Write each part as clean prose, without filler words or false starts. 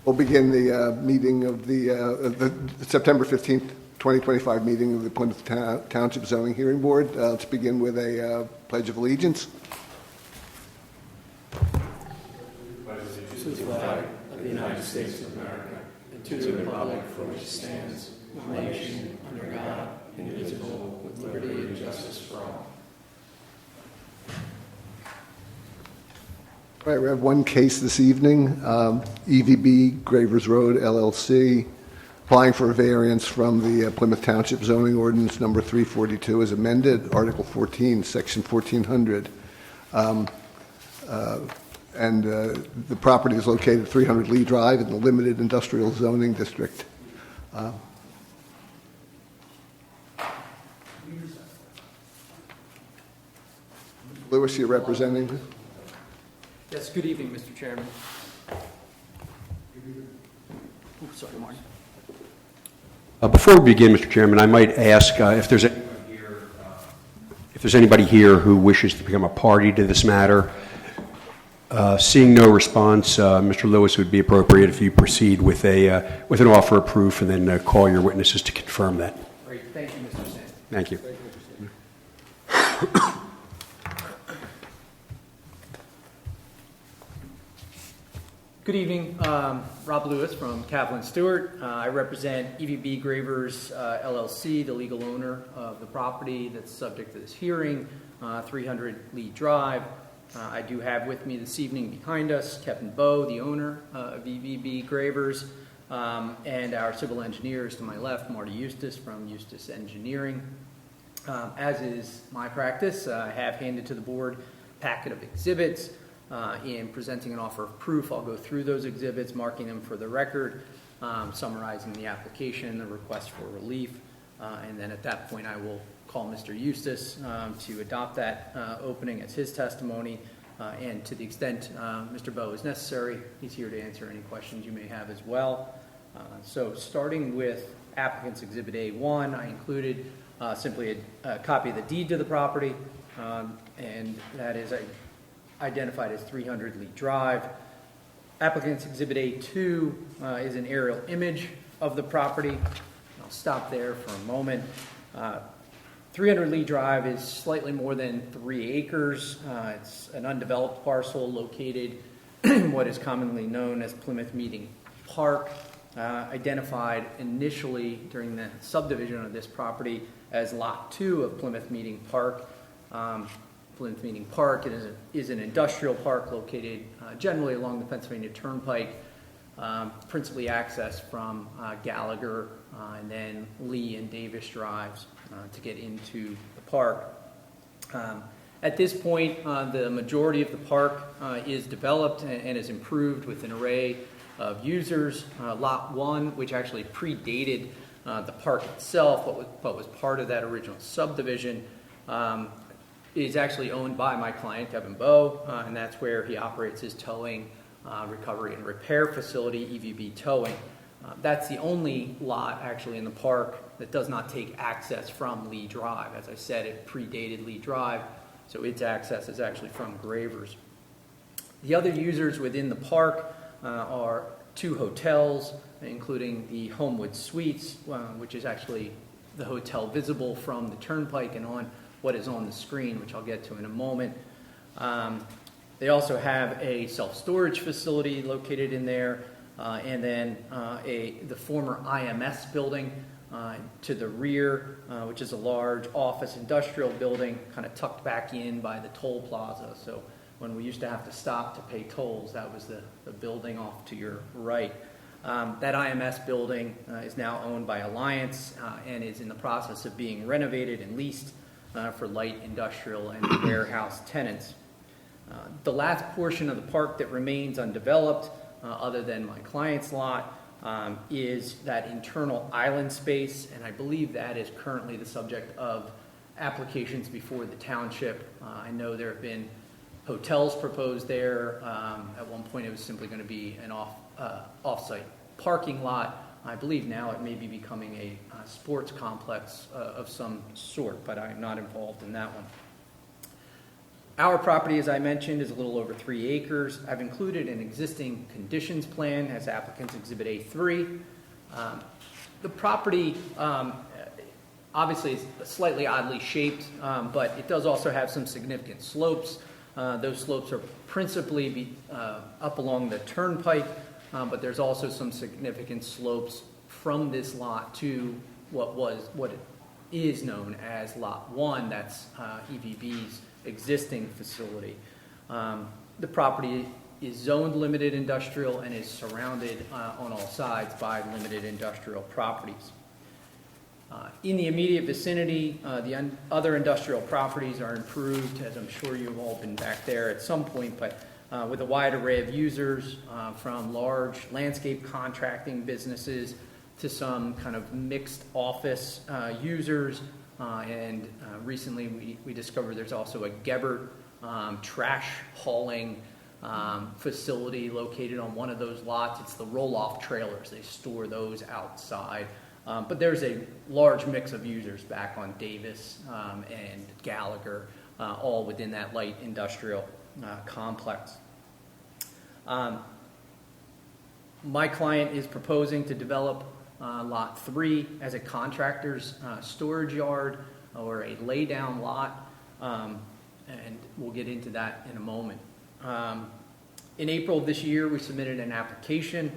We'll begin the meeting of the September 15th, 2025 meeting of the Plymouth Township Zoning Hearing Board. Let's begin with a Pledge of Allegiance. To the flag of the United States of America and to the republic for which it stands, one nation, under God, indivisible, with liberty and justice for all. All right, we have one case this evening, EVB Gravers Road, LLC, applying for a variance from the Plymouth Township Zoning Ordinance number 342 as amended, Article 14, Section 1400. The property is located at 300 Lee Drive in the Limited Industrial Zoning District. Lewis, you're representing this? Yes, good evening, Mr. Chairman. Oops, sorry, Martin. Before we begin, Mr. Chairman, I might ask if there's anybody here who wishes to become a party to this matter. Seeing no response, Mr. Lewis, it would be appropriate if you proceed with an offer of proof and then call your witnesses to confirm that. Great, thank you, Mr. Sand. Thank you. Good evening, Rob Lewis from Kaplan Stewart. I represent EVB Gravers LLC, the legal owner of the property that's subject to this hearing, 300 Lee Drive. I do have with me this evening behind us Kevin Bowe, the owner of EVB Gravers, and our civil engineers to my left, Marty Eustace from Eustace Engineering. As is my practice, I have handed to the board a packet of exhibits. In presenting an offer of proof, I'll go through those exhibits, marking them for the record, summarizing the application, the request for relief, and then at that point I will call Mr. Eustace to adopt that opening as his testimony, and to the extent Mr. Bowe is necessary, he's here to answer any questions you may have as well. So starting with applicant's exhibit A1, I included simply a copy of the deed to the property, and that is identified as 300 Lee Drive. Applicant's exhibit A2 is an aerial image of the property. I'll stop there for a moment. 300 Lee Drive is slightly more than 3 acres. It's an undeveloped parcel located in what is commonly known as Plymouth Meeting Park, identified initially during the subdivision of this property as Lot 2 of Plymouth Meeting Park. Plymouth Meeting Park is an industrial park located generally along the Pennsylvania Turnpike, principally accessed from Gallagher and then Lee and Davis Drives to get into the park. At this point, the majority of the park is developed and is improved with an array of users. Lot 1, which actually predated the park itself, but was part of that original subdivision, is actually owned by my client, Kevin Bowe, and that's where he operates his towing, recovery, and repair facility, EVB Towing. That's the only lot actually in the park that does not take access from Lee Drive. As I said, it predated Lee Drive, so its access is actually from Gravers. The other users within the park are 2 hotels, including the Homewood Suites, which is actually the hotel visible from the Turnpike and on what is on the screen, which I'll get to in a moment. They also have a self-storage facility located in there, and then the former IMS building to the rear, which is a large office industrial building kind of tucked back in by the toll plaza. So when we used to have to stop to pay tolls, that was the building off to your right. That IMS building is now owned by Alliance and is in the process of being renovated and leased for light industrial and warehouse tenants. The last portion of the park that remains undeveloped, other than my client's lot, is that internal island space, and I believe that is currently the subject of applications before the township. I know there have been hotels proposed there. At one point it was simply going to be an off-site parking lot. I believe now it may be becoming a sports complex of some sort, but I'm not involved in that one. Our property, as I mentioned, is a little over 3 acres. I've included an existing conditions plan as applicant's Exhibit A3. The property obviously is slightly oddly shaped, but it does also have some significant slopes. Those slopes are principally up along the turnpike, but there's also some significant slopes from this lot to what is known as Lot 1, that's EVB's existing facility. The property is zoned limited industrial and is surrounded on all sides by limited industrial properties. In the immediate vicinity, the other industrial properties are improved, as I'm sure you've all been back there at some point, but with a wide array of users, from large landscape contracting businesses to some kind of mixed office users. And recently we discovered there's also a Gebert trash hauling facility located on one of those lots. It's the roll-off trailers. They store those outside. But there's a large mix of users back on Davis and Gallagher, all within that light industrial complex. My client is proposing to develop Lot 3 as a contractor's storage yard or a laydown lot, and we'll get into that in a moment. In April of this year, we submitted an application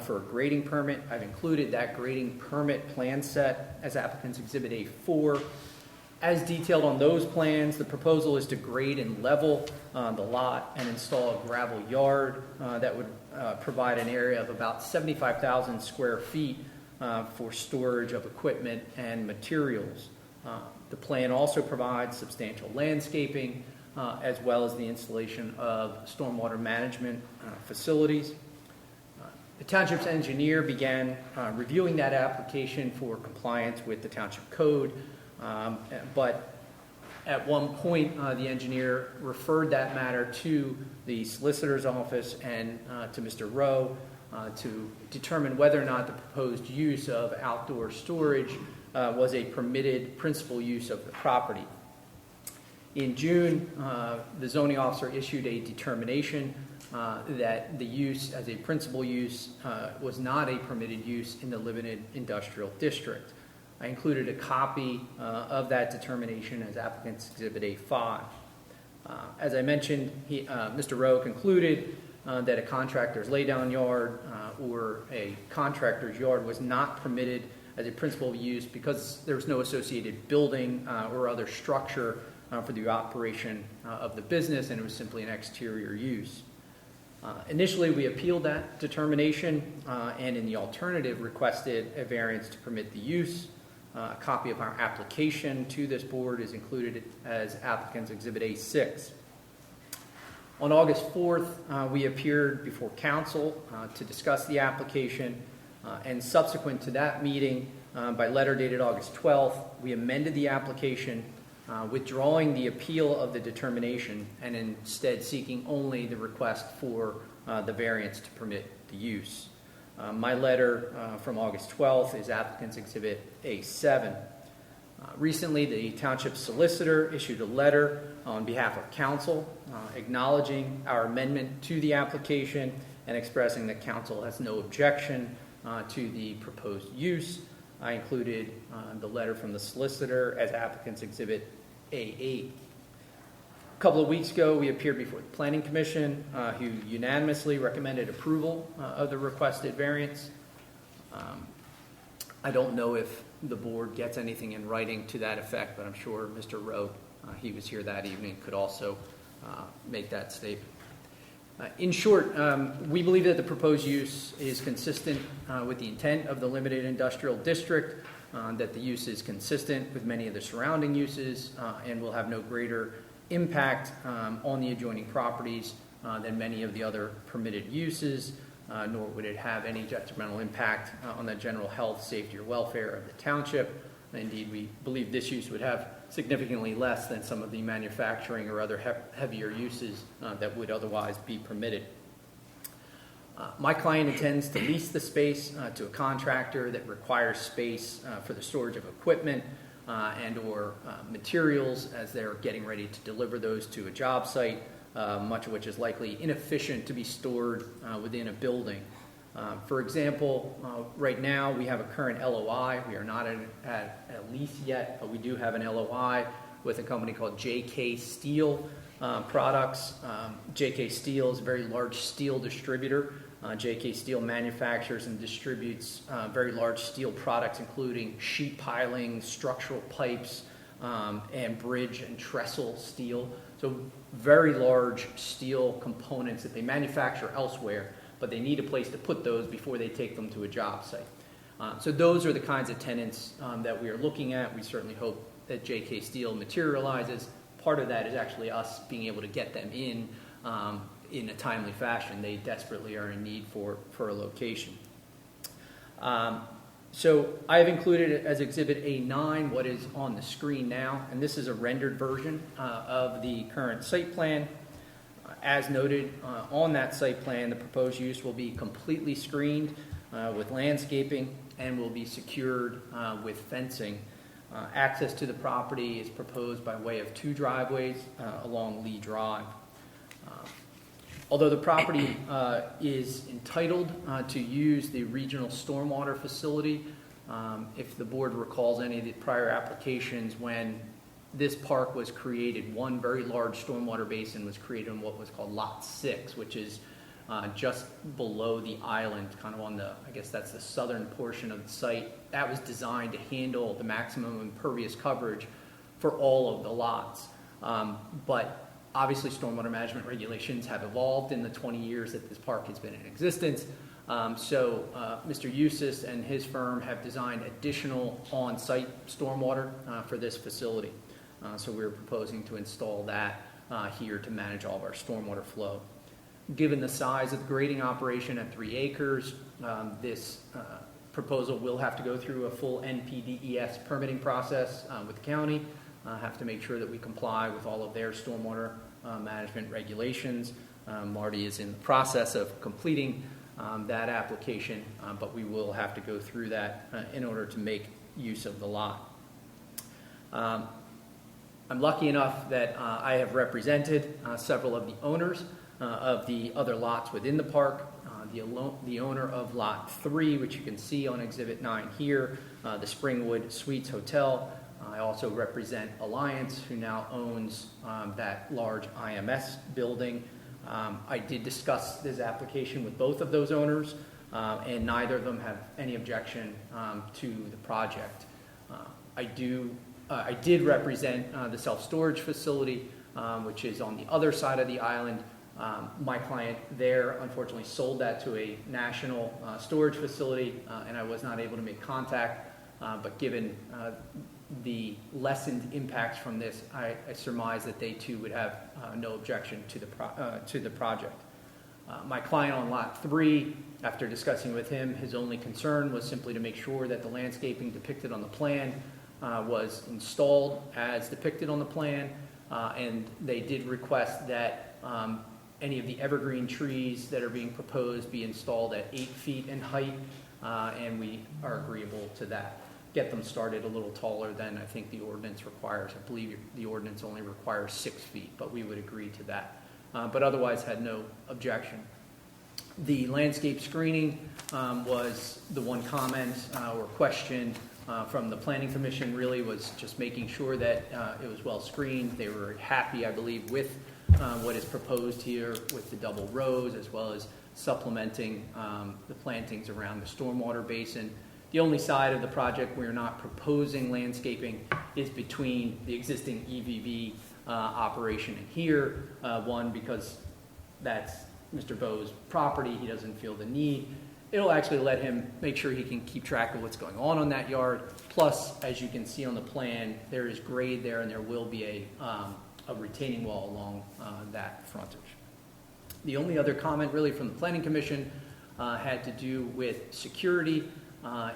for a grading permit. I've included that grading permit plan set as applicant's Exhibit A4. As detailed on those plans, the proposal is to grade and level the lot and install a gravel yard that would provide an area of about 75,000 square feet for storage of equipment and materials. The plan also provides substantial landscaping as well as the installation of stormwater management facilities. The township's engineer began reviewing that application for compliance with the township code, but at one point the engineer referred that matter to the solicitor's office and to Mr. Rowe to determine whether or not the proposed use of outdoor storage was a permitted principal use of the property. In June, the zoning officer issued a determination that the use as a principal use was not a permitted use in the limited industrial district. I included a copy of that determination as applicant's Exhibit A5. As I mentioned, Mr. Rowe concluded that a contractor's laydown yard or a contractor's yard was not permitted as a principal use because there was no associated building or other structure for the operation of the business, and it was simply an exterior use. Initially, we appealed that determination and in the alternative requested a variance to permit the use. A copy of our application to this board is included as applicant's Exhibit A6. On August 4th, we appeared before council to discuss the application, and subsequent to that meeting, by letter dated August 12th, we amended the application, withdrawing the appeal of the determination and instead seeking only the request for the variance to permit the use. My letter from August 12th is applicant's Exhibit A7. Recently, the township solicitor issued a letter on behalf of council acknowledging our amendment to the application and expressing that council has no objection to the proposed use. I included the letter from the solicitor as applicant's Exhibit A8. A couple of weeks ago, we appeared before the Planning Commission, who unanimously recommended approval of the requested variance. I don't know if the board gets anything in writing to that effect, but I'm sure Mr. Rowe, he was here that evening, could also make that statement. In short, we believe that the proposed use is consistent with the intent of the limited industrial district, that the use is consistent with many of the surrounding uses, and will have no greater impact on the adjoining properties than many of the other permitted uses, nor would it have any detrimental impact on the general health, safety, or welfare of the township. Indeed, we believe this use would have significantly less than some of the manufacturing or other heavier uses that would otherwise be permitted. My client intends to lease the space to a contractor that requires space for the storage of equipment and/or materials as they're getting ready to deliver those to a job site, much of which is likely inefficient to be stored within a building. For example, right now we have a current LOI. We are not at a lease yet, but we do have an LOI with a company called JK Steel Products. JK Steel is a very large steel distributor. JK Steel manufactures and distributes very large steel products, including sheet piling, structural pipes, and bridge and trestle steel. So very large steel components that they manufacture elsewhere, but they need a place to put those before they take them to a job site. So those are the kinds of tenants that we are looking at. We certainly hope that JK Steel materializes. Part of that is actually us being able to get them in a timely fashion. They desperately are in need for a location. So I have included as Exhibit A9 what is on the screen now, and this is a rendered version of the current site plan. As noted on that site plan, the proposed use will be completely screened with landscaping and will be secured with fencing. Access to the property is proposed by way of 2 driveways along Lee Drive. Although the property is entitled to use the regional stormwater facility, if the board recalls any of the prior applications, when this park was created, one very large stormwater basin was created on what was called Lot 6, which is just below the island, kind of on the, I guess that's the southern portion of the site. That was designed to handle the maximum impervious coverage for all of the lots. But obviously stormwater management regulations have evolved in the 20 years that this park has been in existence. So Mr. Eustace and his firm have designed additional on-site stormwater for this facility. So we're proposing to install that here to manage all of our stormwater flow. Given the size of the grading operation at 3 acres, this proposal will have to go through a full NPDES permitting process with the county. Have to make sure that we comply with all of their stormwater management regulations. Marty is in the process of completing that application, but we will have to go through that in order to make use of the lot. I'm lucky enough that I have represented several of the owners of the other lots within the park. The owner of Lot 3, which you can see on Exhibit 9 here, the Springwood Suites Hotel. I also represent Alliance, who now owns that large IMS building. I did discuss this application with both of those owners, and neither of them have any objection to the project. I did represent the self-storage facility, which is on the other side of the island. My client there unfortunately sold that to a national storage facility, and I was not able to make contact. But given the lessened impacts from this, I surmise that they too would have no objection to the project. My client on Lot 3, after discussing with him, his only concern was simply to make sure that the landscaping depicted on the plan was installed as depicted on the plan, and they did request that any of the evergreen trees that are being proposed be installed at 8 feet in height, and we are agreeable to that. Get them started a little taller than I think the ordinance requires. I believe the ordinance only requires 6 feet, but we would agree to that. But otherwise had no objection. The landscape screening was the one comment or question from the Planning Commission, really was just making sure that it was well screened. They were happy, I believe, with what is proposed here with the double rows, as well as supplementing the plantings around the stormwater basin. The only side of the project we're not proposing landscaping is between the existing EVB operation and here. One, because that's Mr. Bowe's property, he doesn't feel the need. It'll actually let him make sure he can keep track of what's going on that yard. Plus, as you can see on the plan, there is grade there, and there will be a retaining wall along that frontage. The only other comment really from the Planning Commission had to do with security.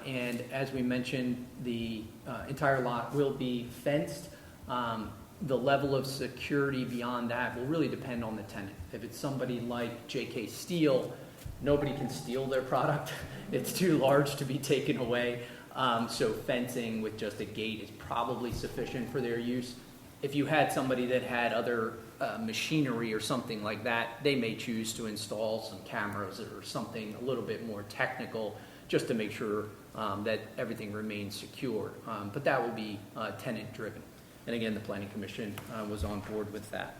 And as we mentioned, the entire lot will be fenced. The level of security beyond that will really depend on the tenant. If it's somebody like JK Steel, nobody can steal their product. It's too large to be taken away. So fencing with just a gate is probably sufficient for their use. If you had somebody that had other machinery or something like that, they may choose to install some cameras or something a little bit more technical just to make sure that everything remains secure. But that will be tenant driven. And again, the Planning Commission was on board with that.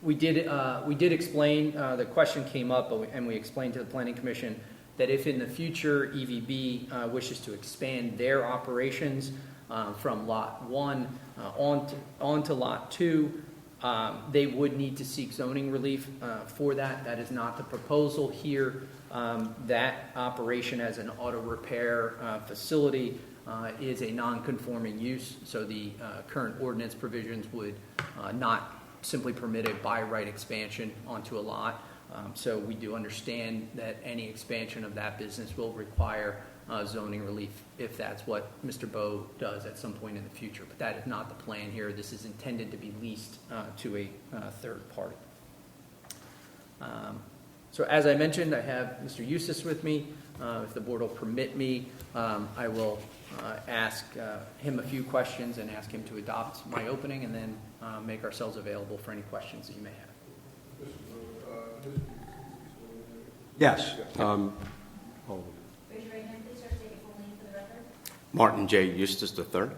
We did explain, the question came up, and we explained to the Planning Commission that if in the future EVB wishes to expand their operations from Lot 1 onto Lot 2, they would need to seek zoning relief for that. That is not the proposal here. That operation as an auto repair facility is a non-conforming use, so the current ordinance provisions would not simply permit a by right expansion onto a lot. So we do understand that any expansion of that business will require zoning relief if that's what Mr. Bowe does at some point in the future. But that is not the plan here. This is intended to be leased to a third party. So as I mentioned, I have Mr. Eustace with me. If the board will permit me, I will ask him a few questions and ask him to adopt my opening, and then make ourselves available for any questions that you may have. Yes. Raise your right hand, please, sir. State your full name for the record. Martin J. Eustace III, Spell your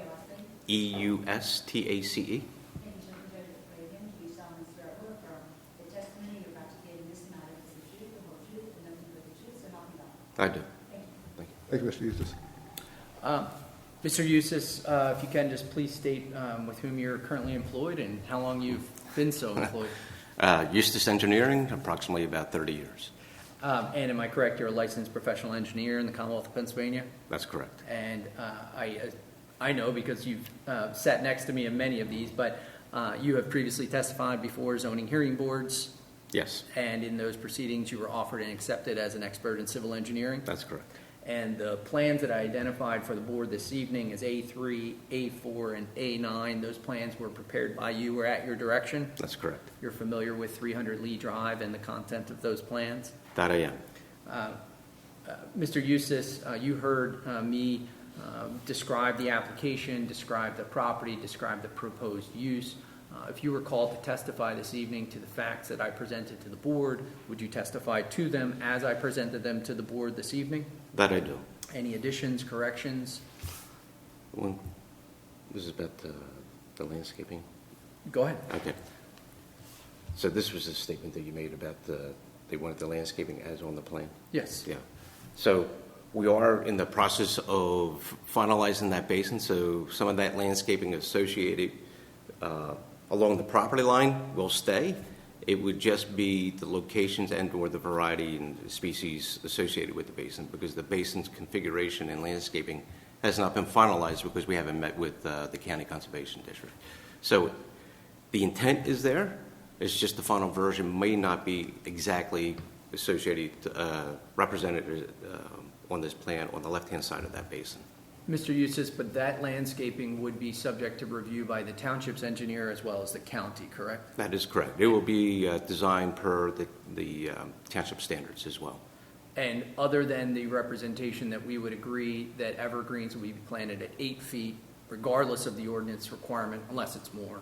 last name. EUSTACE. Thank you, sir. Judge Flanagan, do you solemnly swear or affirm the testimony you're about to give in this matter is the truth, the whole truth, and nothing but the truth, so help me God? I do. Thank you. Thank you, Mr. Eustace. Mr. Eustace, if you can just please state with whom you're currently employed and how long you've been so employed. Eustace Engineering, approximately about 30 years. And am I correct, you're a licensed professional engineer in the Commonwealth of Pennsylvania? That's correct. And I know because you've sat next to me in many of these, but you have previously testified before zoning hearing boards, Yes, and in those proceedings you were offered and accepted as an expert in civil engineering. that's correct. And the plans that I identified for the board this evening is A3, A4, and A9. Those plans were prepared by you or at your direction. That's correct. You're familiar with 300 Lee Drive and the content of those plans. That I am. Mr. Eustace, you heard me describe the application, describe the property, describe the proposed use. If you were called to testify this evening to the facts that I presented to the board, would you testify to them as I presented them to the board this evening? That I do. Any additions, corrections? Well, this is about the landscaping. Go ahead. Okay. So this was a statement that you made about they wanted the landscaping as on the plan? Yes. Yeah. So we are in the process of finalizing that basin, so some of that landscaping associated along the property line will stay. It would just be the locations and or the variety and species associated with the basin, because the basin's configuration and landscaping has not been finalized because we haven't met with the County Conservation District. So the intent is there. It's just the final version may not be exactly associated, represented on this plan on the left-hand side of that basin. Mr. Eustace, but that landscaping would be subject to review by the township's engineer as well as the county, correct? That is correct. It will be designed per the township standards as well. And other than the representation that we would agree that evergreens will be planted at 8 feet, regardless of the ordinance requirement, unless it's more,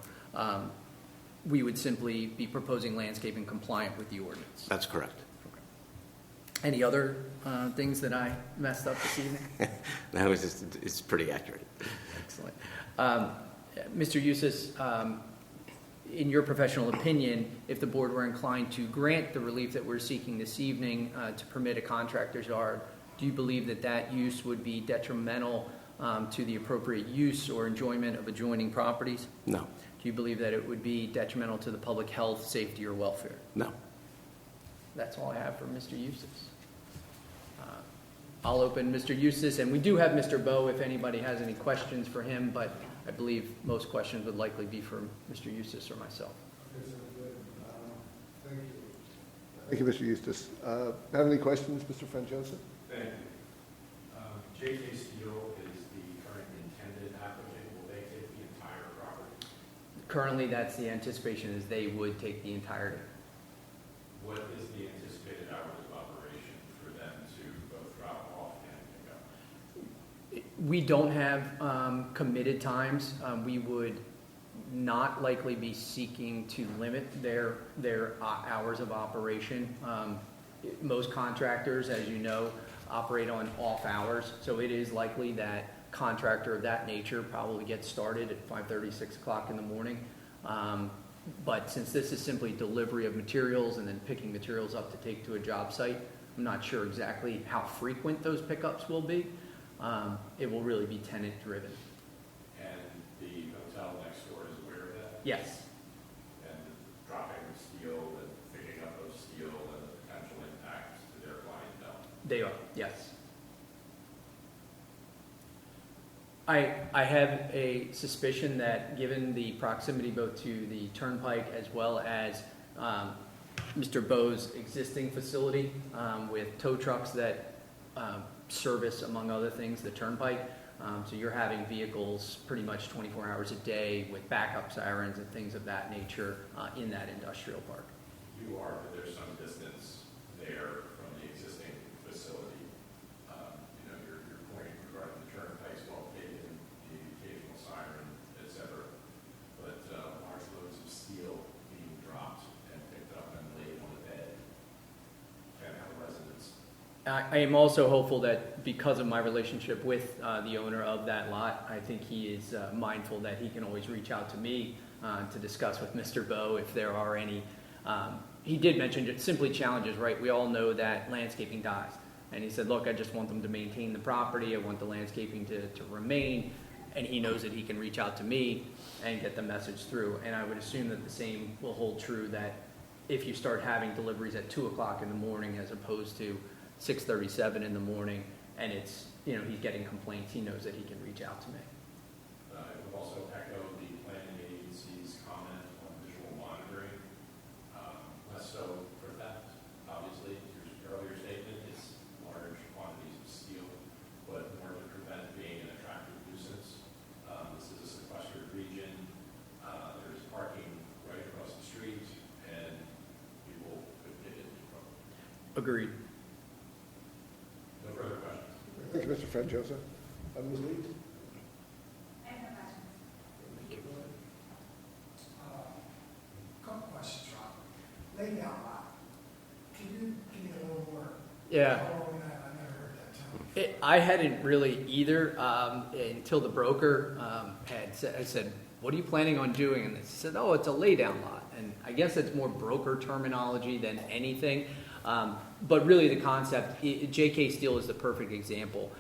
we would simply be proposing landscaping compliant with the ordinance. That's correct. Any other things that I messed up this evening? No, it's pretty accurate. Excellent. Mr. Eustace, in your professional opinion, if the board were inclined to grant the relief that we're seeking this evening to permit a contractor's yard, do you believe that that use would be detrimental to the appropriate use or enjoyment of adjoining properties? No. Do you believe that it would be detrimental to the public health, safety, or welfare? No. That's all I have for Mr. Eustace. I'll open Mr. Eustace, and we do have Mr. Bowe if anybody has any questions for him, but I believe most questions would likely be for Mr. Eustace or myself. Thank you, Mr. Eustace. Have any questions, Mr. Franciosa? Thank you. J.K. Steel is the current intended applicant. Will they take the entire property? Currently, that's the anticipation, is they would take the entirety. What is the anticipated hours of operation for them We don't have committed times. We would not likely be seeking to limit their hours of operation. Most contractors, as you know, operate on off hours, so it is likely that contractor of that nature probably gets started at 5:30, 6 o'clock in the morning. But since this is simply delivery of materials and then picking materials up to take to a job site, I'm not sure exactly how frequent those pickups will be. It will really be tenant driven. And the hotel next door is aware of that? Yes. And dropping of steel and picking up of steel and the potential impacts to their clientele? They are, yes. I have a suspicion that given the proximity both to the turnpike as well as Mr. Bowe's existing facility with tow trucks that service, among other things, the turnpike, so you're having vehicles pretty much 24 hours a day with backup sirens and things of that nature in that industrial park. You are, but there's some distance there from the existing facility. Your point regarding the turnpike's well taken, the occasional siren, et cetera. But large loads of steel being dropped and picked up and laid on the bed can have residents. I am also hopeful that because of my relationship with the owner of that lot, I think he is mindful that he can always reach out to me to discuss with Mr. Bowe if there are any. He did mention just simply challenges, right? We all know that landscaping dies. And he said, look, I just want them to maintain the property. I want the landscaping to remain. And he knows that he can reach out to me and get the message through. And I would assume that the same will hold true, that if you start having deliveries at 2 o'clock in the morning as opposed to 6:37 in the morning, and it's, he's getting complaints, he knows that he can reach out to me. I would also echo the planning agency's comment on visual monitoring, less so for theft. Obviously, your earlier statement is large quantities of steel, but more to prevent being an attractive nuisance. This is a sequestered region. There's parking right across the street, and people could get into trouble. Agreed. No further questions. Thank you, Mr. Fred Joseph. Ms. Lee? I have no questions. Couple questions, Rob. Lay down lot. Can you give me a little more? Yeah. color on that? I never heard that term. I hadn't really either until the broker had said, I said, what are you planning on doing? And they said, oh, it's a laydown lot. And I guess it's more broker terminology than anything. But really the concept, JK Steel is the perfect example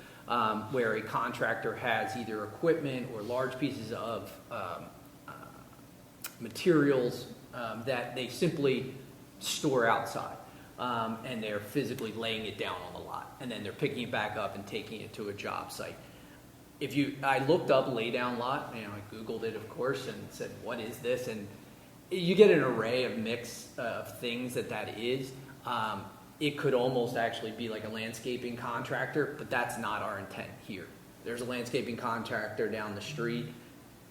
where a contractor has either equipment or large pieces of materials that they simply store outside. And they're physically laying it down on the lot. And then they're picking it back up and taking it to a job site. I looked up laydown lot, I Googled it, of course, and said, what is this? And you get an array of mix of things that is. It could almost actually be like a landscaping contractor, but that's not our intent here. There's a landscaping contractor down the street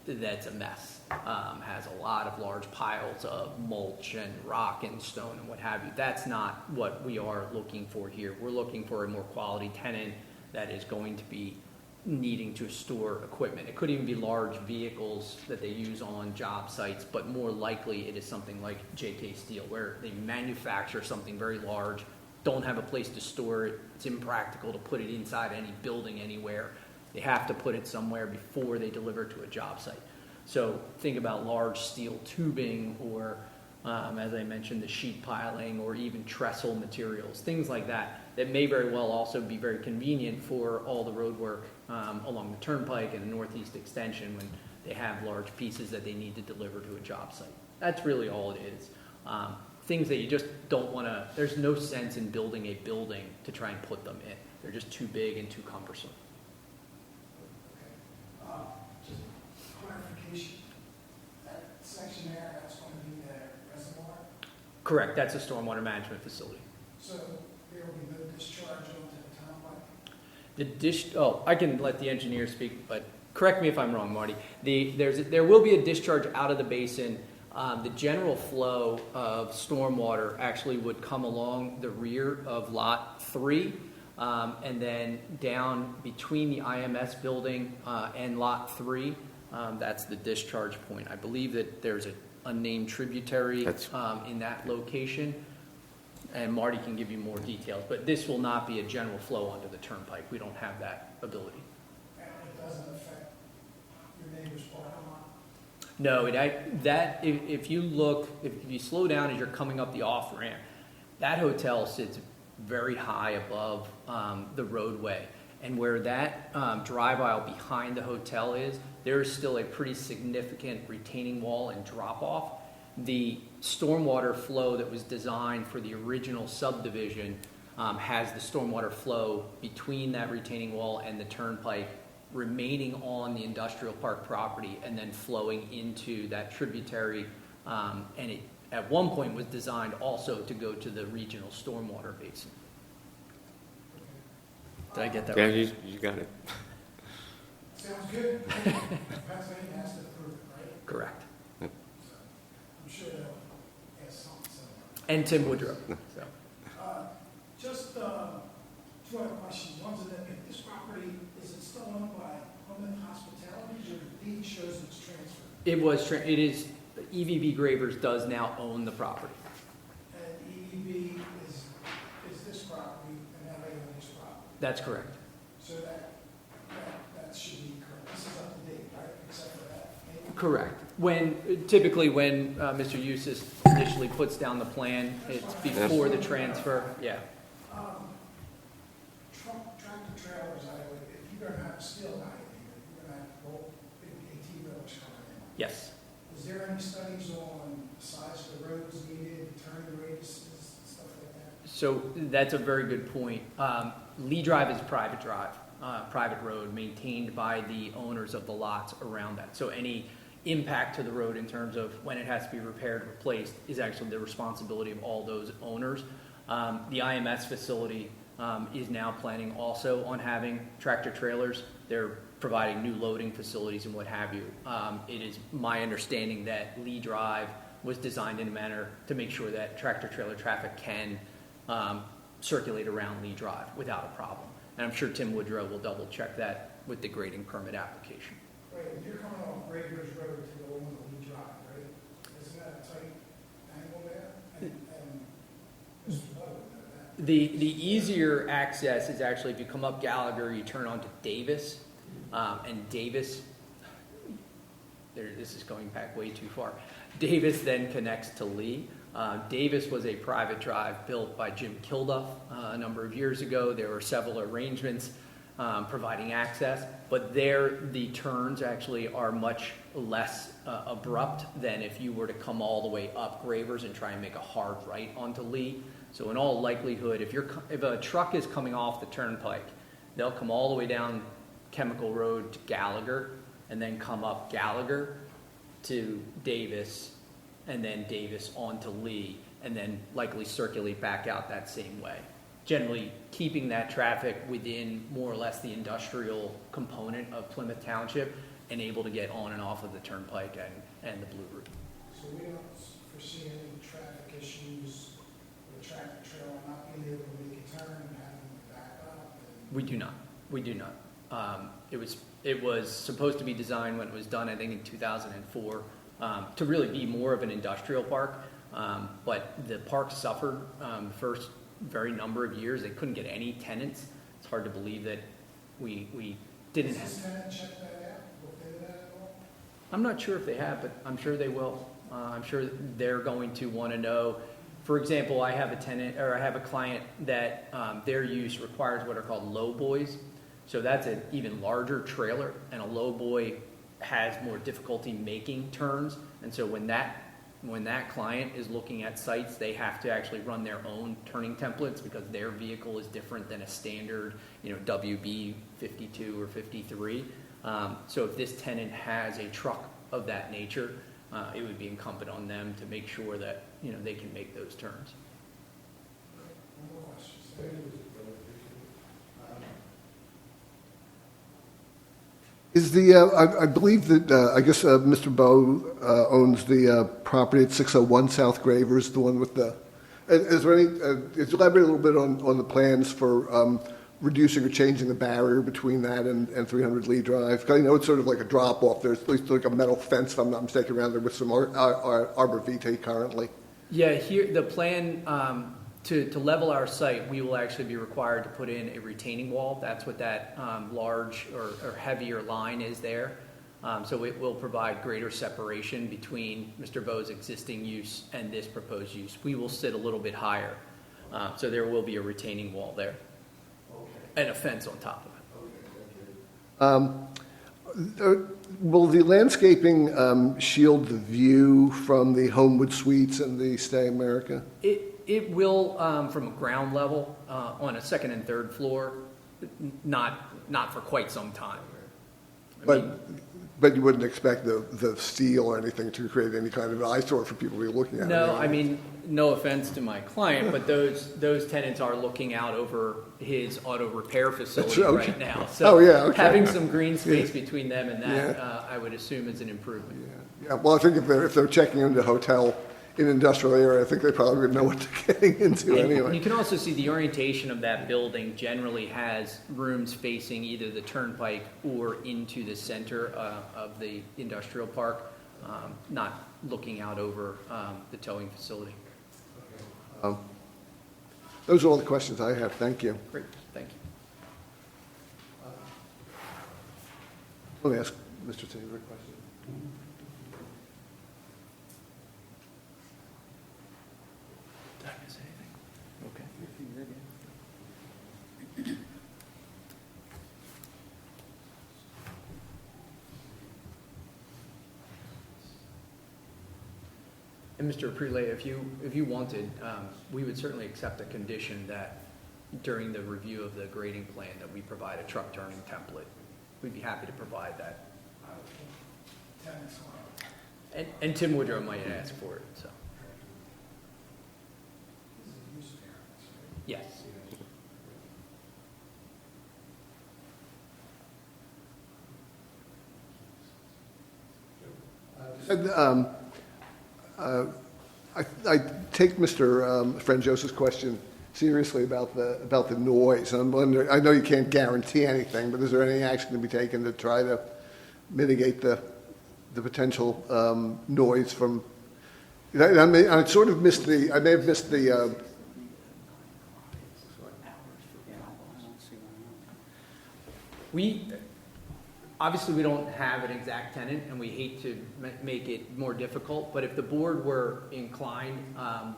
that's a mess, has a lot of large piles of mulch and rock and stone and what have you. That's not what we are looking for here. We're looking for a more quality tenant that is going to be needing to store equipment. It could even be large vehicles that they use on job sites, but more likely it is something like JK Steel, where they manufacture something very large, don't have a place to store it. It's impractical to put it inside any building anywhere. They have to put it somewhere before they deliver to a job site. So think about large steel tubing or, as I mentioned, the sheet piling or even trestle materials, things like that, that may very well also be very convenient for all the road work along the turnpike and the northeast extension when they have large pieces that they need to deliver to a job site. That's really all it is. Things that you just don't want to, there's no sense in building a building to try and put them in. They're just too big and too cumbersome. Okay. Just clarification. That section there, that's going to be the reservoir? Correct, that's a stormwater management facility. So there will be no discharge onto the turnpike? I can let the engineer speak, but correct me if I'm wrong, Marty. There will be a discharge out of the basin. The general flow of stormwater actually would come along the rear of lot 3, And then down between the IMS building and Lot 3, that's the discharge point. I believe that there's an unnamed tributary in that location, and Marty can give you more details, but this will not be a general flow onto the turnpike. We don't have that ability. And it doesn't affect your neighbor's parking lot? No, if you look, if you slow down as you're coming up the off-ramp, that hotel sits very high above the roadway. And where that drive aisle behind the hotel is, there is still a pretty significant retaining wall and drop-off. The stormwater flow that was designed for the original subdivision has the stormwater flow between that retaining wall and the turnpike remaining on the industrial park property and then flowing into that tributary. And it, at one point, was designed also to go to the regional stormwater basin. Did I get that Yeah, right? you got it. Sounds good. Pennsylvania has to approve it, right? Correct. So I'm sure they'll ask something similar. And Tim Woodrow. So. Just two other questions. One's that if this property, is it still owned by Plymouth Hospitality, or the deed shows it's transferred? It is, EVB Gravers does now own the property. And EEB is this property, and now they own this property. That's correct. So that should be correct. This is up to date, right? Except for that. Maybe? Correct. Typically when Mr. Eustace initially puts down the plan, it's before the transfer. Yeah. Tractor trailers, if you're gonna have steel out here, you're gonna have both big AT-wheelers coming in. Yes. Is there any studies on the size of the roads needed, turning radiuses, stuff like that? So that's a very good point. Lee Drive is a private drive, private road maintained by the owners of the lots around that. So any impact to the road in terms of when it has to be repaired, replaced, is actually the responsibility of all those owners. The IMS facility is now planning also on having tractor trailers. They're providing new loading facilities and what have you. It is my understanding that Lee Drive was designed in a manner to make sure that tractor trailer traffic can circulate around Lee Drive without a problem. And I'm sure Tim Woodrow will double check that with the grading permit application. Wait, if you're coming off Gravers Road to go on the Lee Drive, right? Isn't that a tight angle there? And Mr. Lowe would know that. The easier access is actually if you come up Gallagher, you turn onto Davis, and Davis, this is going back way too far. Davis then connects to Lee. Davis was a private drive built by Jim Kilduff a number of years ago. There were several arrangements providing access, but there the turns actually are much less abrupt than if you were to come all the way up Gravers and try and make a hard right onto Lee. So in all likelihood, if a truck is coming off the turnpike, they'll come all the way down Chemical Road to Gallagher, and then come up Gallagher to Davis, and then Davis onto Lee, and then likely circulate back out that same way. Generally keeping that traffic within more or less the industrial component of Plymouth Township and able to get on and off of the turnpike and the Blue Route. So we don't foresee any traffic issues with a tractor trailer not being able to make a turn and having to back up? We do not. We do not. It was supposed to be designed when it was done, I think, in 2004, to really be more of an industrial park. But the park suffered the first very number of years. They couldn't get any tenants. It's hard to believe that we didn't have. Has this tenant checked that out? Looked into that at all? I'm not sure if they have, but I'm sure they will. I'm sure they're going to want to know. For example, I have a client that their use requires what are called low boys. So that's an even larger trailer, and a low boy has more difficulty making turns. And so when that client is looking at sites, they have to actually run their own turning templates because their vehicle is different than a standard, WB 52 or 53. So if this tenant has a truck of that nature, it would be incumbent on them to make sure that they can make those turns. No more questions. Is I believe that, I guess Mr. Bowe owns the property at 601 South Gravers, the one with the, is there any, elaborate a little bit on the plans for reducing or changing the barrier between that and 300 Lee Drive? 'Cause I know it's sort of like a drop-off. There's at least like a metal fence, if I'm not mistaken, around there with some arbor vitae currently. Yeah, here, the plan, to level our site, we will actually be required to put in a retaining wall. That's what that large or heavier line is there. So it will provide greater separation between Mr. Bo's existing use and this proposed use. We will sit a little bit higher, so there will be a retaining wall there and a fence on top of it. Will the landscaping shield the view from the Homewood Suites and the Stay America? It will, from a ground level, on a second and third floor, not for quite some time. But you wouldn't expect the steel or anything to create any kind of eyesore for people to be looking at? No, I mean, no offense to my client, but those tenants are looking out over his auto repair facility okay. right now. So okay. having some green space between them and that, I would assume is an improvement. Yeah, well, I think if they're checking into a hotel in an industrial area, I think they probably would know what they're getting into And anyway. you can also see the orientation of that building generally has rooms facing either the turnpike or into the center of the industrial park, not looking out over the towing facility. Those are all the questions I have. Thank you. Great, thank you. Let me ask Mr. Taylor a question. Did I miss anything? Okay. And Mr. Prelay, if you wanted, we would certainly accept a condition that during the review of the grading plan that we provide a truck turning template. We'd be happy to provide that. Tenants are. And Tim Woodrow might ask for it, so, yes. I take Mr. Franjosa's question seriously about the noise. I'm wondering, I know you can't guarantee anything, but is there any action to be taken to try to mitigate the potential noise from? I may have missed the. Obviously, we don't have an exact tenant, and we hate to make it more difficult, but if the board were inclined,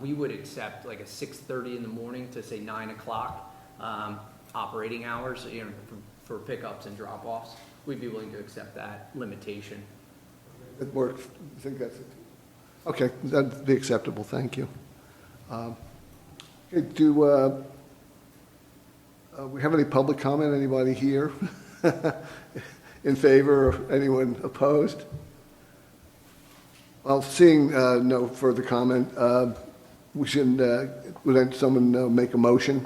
we would accept like a 6:30 in the morning to say 9 o'clock operating hours, for pickups and drop-offs. We'd be willing to accept that limitation. It works. I think that's it. Okay, that'd be acceptable. Thank you. Okay, do we have any public comment? Anybody here in favor, or anyone opposed? Well, seeing no further comment, we should, would someone make a motion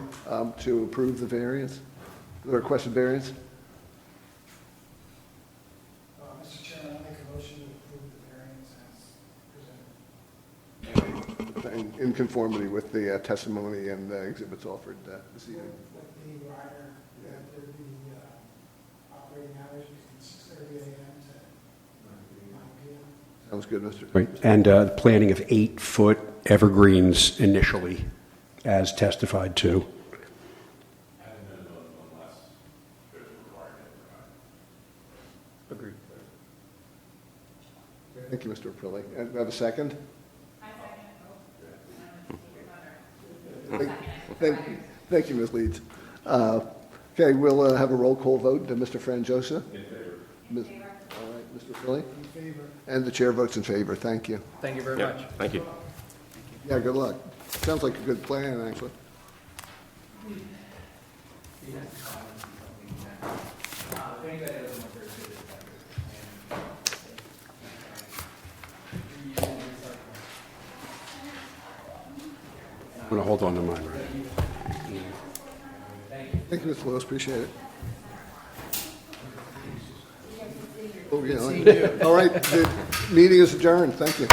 to approve the variance, the requested variance? Mr. Chairman, I'll make a motion to approve the variance as presented. In conformity with the testimony and exhibits offered this evening. With the rider, that there be operating hours between 6:30 a.m. to 9 p.m. Sounds good, Mr. Right, and the planting of 8-foot evergreens initially, as testified to. At a minimum, unless there's a requirement. Agreed. Thank you, Mr. Aprilli. And we have a second? Thank you, Ms. Leeds. Okay, we'll have a roll call vote. Mr. Franjosa? In favor. All right, Mr. Aprilli? In favor. And the chair votes in favor. Thank you. Thank you very Yeah, much. thank you. Yeah, good luck. Sounds like a good plan, actually. I'm going to hold on to mine, right? Thank you, Mr. Lewis. Appreciate it. Oh, yeah. All right, the meeting is adjourned. Thank you.